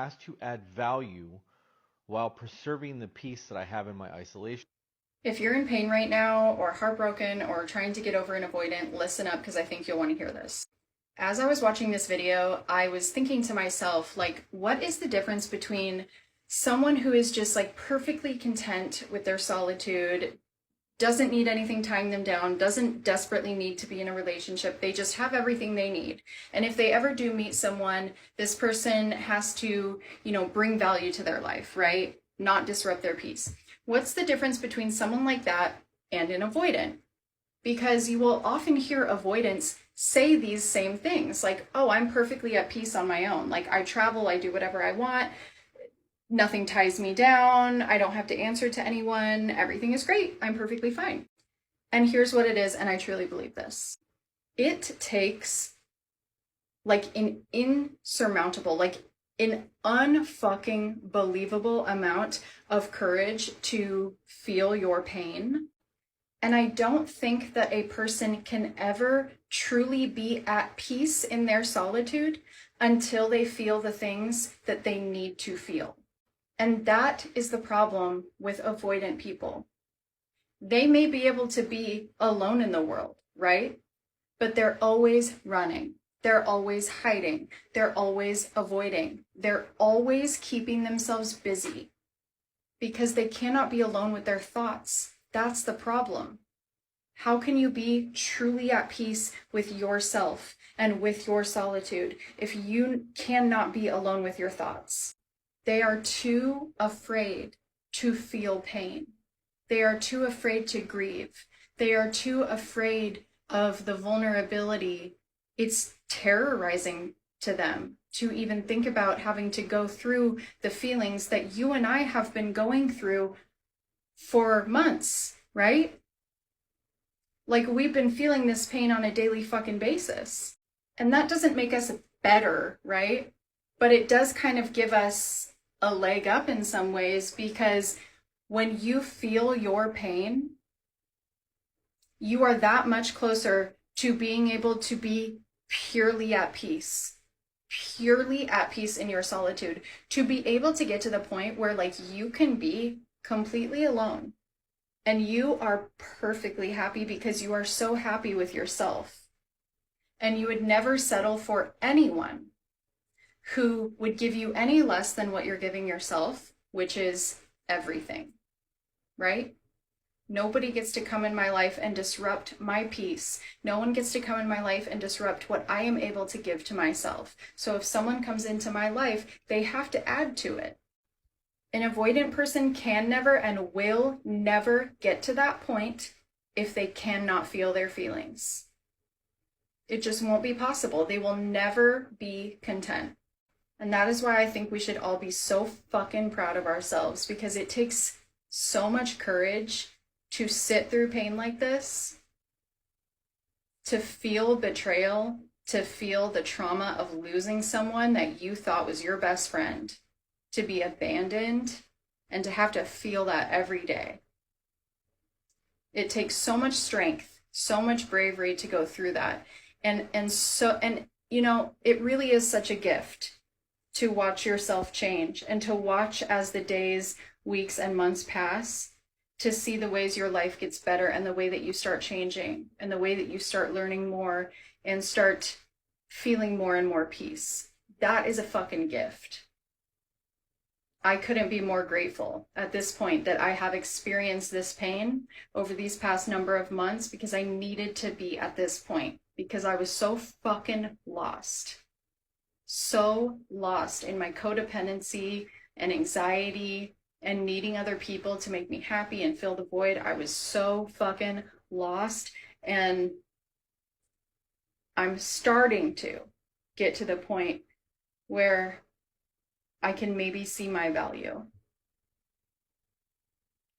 has to add value while preserving the peace that I have in my isolation. If you're in pain right now, or heartbroken, or trying to get over an avoidant, listen up because I think you'll want to hear this. As I was watching this video, I was thinking to myself, like, what is the difference between someone who is just like perfectly content with their solitude, doesn't need anything tying them down, doesn't desperately need to be in a relationship, they just have everything they need. And if they ever do meet someone, this person has to, bring value to their life, right? Not disrupt their peace. What's the difference between someone like that and an avoidant? Because you will often hear avoidants say these same things, like, oh, I'm perfectly at peace on my own. Like, I travel, I do whatever I want. Nothing ties me down. I don't have to answer to anyone. Everything is great. I'm perfectly fine. And here's what it is, and I truly believe this. It takes like an insurmountable, like an unfucking believable amount of courage to feel your pain. And I don't think that a person can ever truly be at peace in their solitude until they feel the things that they need to feel. And that is the problem with avoidant people. They may be able to be alone in the world, right? But they're always running. They're always hiding. They're always avoiding. They're always keeping themselves busy because they cannot be alone with their thoughts. That's the problem. How can you be truly at peace with yourself and with your solitude if you cannot be alone with your thoughts? They are too afraid to feel pain. They are too afraid to grieve. They are too afraid of the vulnerability. It's terrorizing to them to even think about having to go through the feelings that you and I have been going through for months, right? Like, we've been feeling this pain on a daily fucking basis. And that doesn't make us better, right? But it does kind of give us a leg up in some ways, because when you feel your pain, you are that much closer to being able to be purely at peace in your solitude, to be able to get to the point where like you can be completely alone and you are perfectly happy because you are so happy with yourself, and you would never settle for anyone who would give you any less than what you're giving yourself, which is everything, right? Nobody gets to come in my life and disrupt my peace. No one gets to come in my life and disrupt what I am able to give to myself. So if someone comes into my life, they have to add to it. An avoidant person can never and will never get to that point if they cannot feel their feelings. It just won't be possible. They will never be content. And that is why I think we should all be so fucking proud of ourselves, because it takes so much courage to sit through pain like this, to feel betrayal, to feel the trauma of losing someone that you thought was your best friend, to be abandoned, and to have to feel that every day. It takes so much strength, so much bravery to go through that. And it really is such a gift to watch yourself change and to watch as the days, weeks, and months pass, to see the ways your life gets better and the way that you start changing and the way that you start learning more and start feeling more and more peace. That is a fucking gift. I couldn't be more grateful at this point that I have experienced this pain over these past number of months, because I needed to be at this point, because I was so fucking lost. So lost in my codependency and anxiety and needing other people to make me happy and fill the void. I was so fucking lost, and I'm starting to get to the point where I can maybe see my value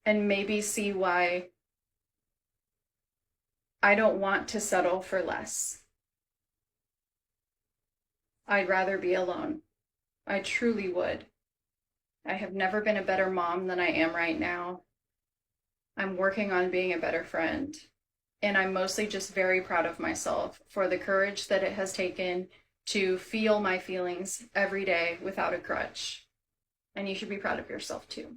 and maybe see why I don't want to settle for less. I'd rather be alone. I truly would. I have never been a better mom than I am right now. I'm working on being a better friend. And I'm mostly just very proud of myself for the courage that it has taken to feel my feelings every day without a crutch. And you should be proud of yourself too.